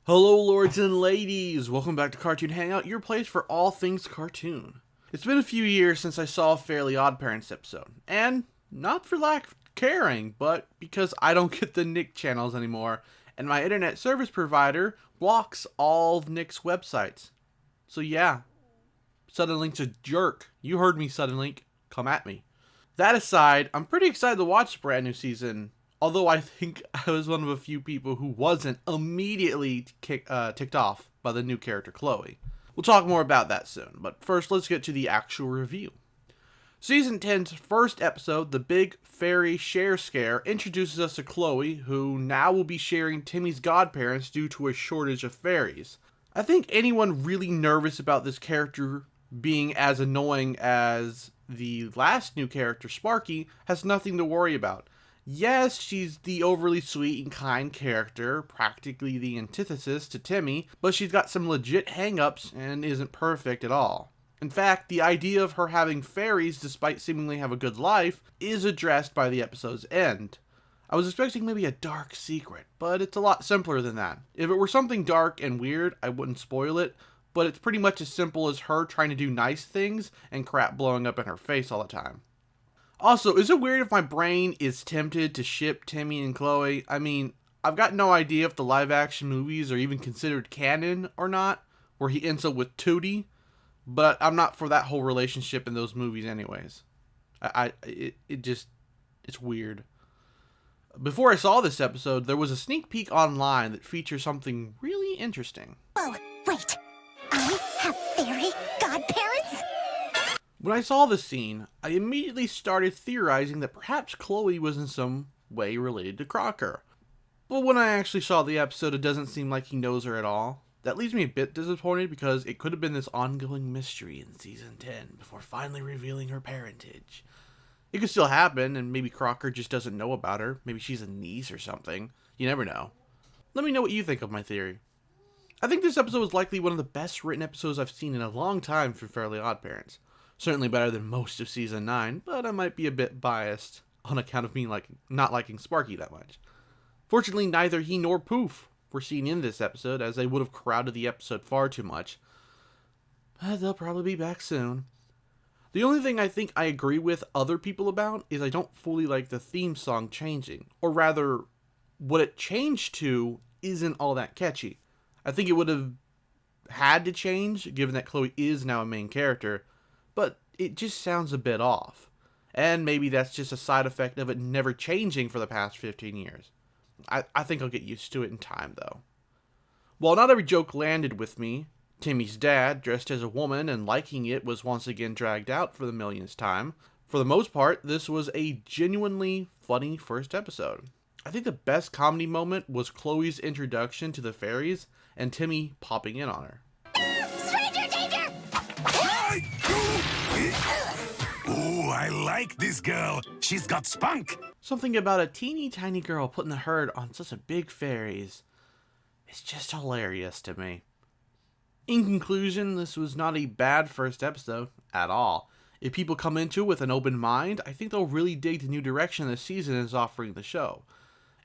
Hello lords and ladies, welcome back to Cartoon Hangout, your place for all things cartoon. It's been a few years since I saw a Fairly Oddparents episode, and not for lack of caring, but because I don't get the Nick channels anymore, and my internet service provider blocks all of Nick's websites. So yeah, Suddenlink's a jerk. You heard me, Suddenlink. Come at me. That aside, I'm pretty excited to watch the brand new season. Although I think I was one of a few people who wasn't immediately ticked off by the new character Chloe. We'll talk more about that soon, but first let's get to the actual review. Season 10's first episode, The Big Fairy Share Scare, introduces us to Chloe, who now will be sharing Timmy's godparents due to a shortage of fairies. I think anyone really nervous about this character being as annoying as the last new character, Sparky, has nothing to worry about. Yes, she's the overly sweet and kind character, practically the antithesis to Timmy, but she's got some legit hang-ups and isn't perfect at all. In fact, the idea of her having fairies despite seemingly have a good life is addressed by the episode's end. I was expecting maybe a dark secret, but it's a lot simpler than that. If it were something dark and weird, I wouldn't spoil it, but it's pretty much as simple as her trying to do nice things and crap blowing up in her face all the time. Also, is it weird if my brain is tempted to ship Timmy and Chloe? I mean, I've got no idea if the live-action movies are even considered canon or not, where he ends up with Tootie, but I'm not for that whole relationship in those movies anyways. It's weird. Before I saw this episode, there was a sneak peek online that features something really interesting. Oh, wait. I have fairy godparents? When I saw this scene, I immediately started theorizing that perhaps Chloe was in some way related to Crocker. But when I actually saw the episode, it doesn't seem like he knows her at all. That leaves me a bit disappointed because it could have been this ongoing mystery in Season 10 before finally revealing her parentage. It could still happen, and maybe Crocker just doesn't know about her. Maybe she's a niece or something. You never know. Let me know what you think of my theory. I think this episode was likely one of the best written episodes I've seen in a long time for Fairly Oddparents. Certainly better than most of Season 9, but I might be a bit biased on account of me not liking Sparky that much. Fortunately, neither he nor Poof were seen in this episode, as they would have crowded the episode far too much. But they'll probably be back soon. The only thing I think I agree with other people about is I don't fully like the theme song changing. Or rather, what it changed to isn't all that catchy. I think it would have had to change, given that Chloe is now a main character, but it just sounds a bit off. And maybe that's just a side effect of it never changing for the past 15 years. I think I'll get used to it in time, though. While not every joke landed with me, Timmy's dad, dressed as a woman and liking it, was once again dragged out for the millionth time. For the most part, this was a genuinely funny first episode. I think the best comedy moment was Chloe's introduction to the fairies and Timmy popping in on her. Stranger danger! Ooh, I like this girl. She's got spunk. Something about a teeny tiny girl putting the herd on such a big fairies. It's just hilarious to me. In conclusion, this was not a bad first episode at all. If people come into it with an open mind, I think they'll really dig the new direction this season is offering the show.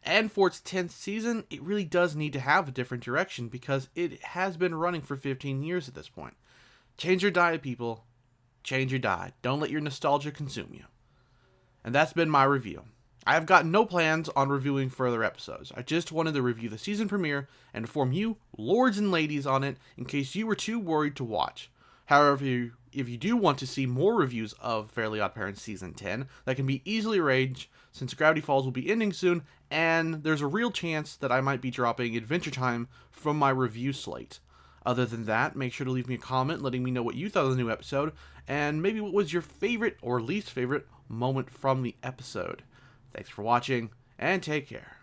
And for its 10th season, it really does need to have a different direction because it has been running for 15 years at this point. Change your diet, people. Change your diet. Don't let your nostalgia consume you. And that's been my review. I have got no plans on reviewing further episodes. I just wanted to review the season premiere and inform you, lords and ladies, on it in case you were too worried to watch. However, if you do want to see more reviews of Fairly Oddparents Season 10, that can be easily arranged since Gravity Falls will be ending soon, and there's a real chance that I might be dropping Adventure Time from my review slate. Other than that, make sure to leave me a comment letting me know what you thought of the new episode, and maybe what was your favorite or least favorite moment from the episode. Thanks for watching, and take care.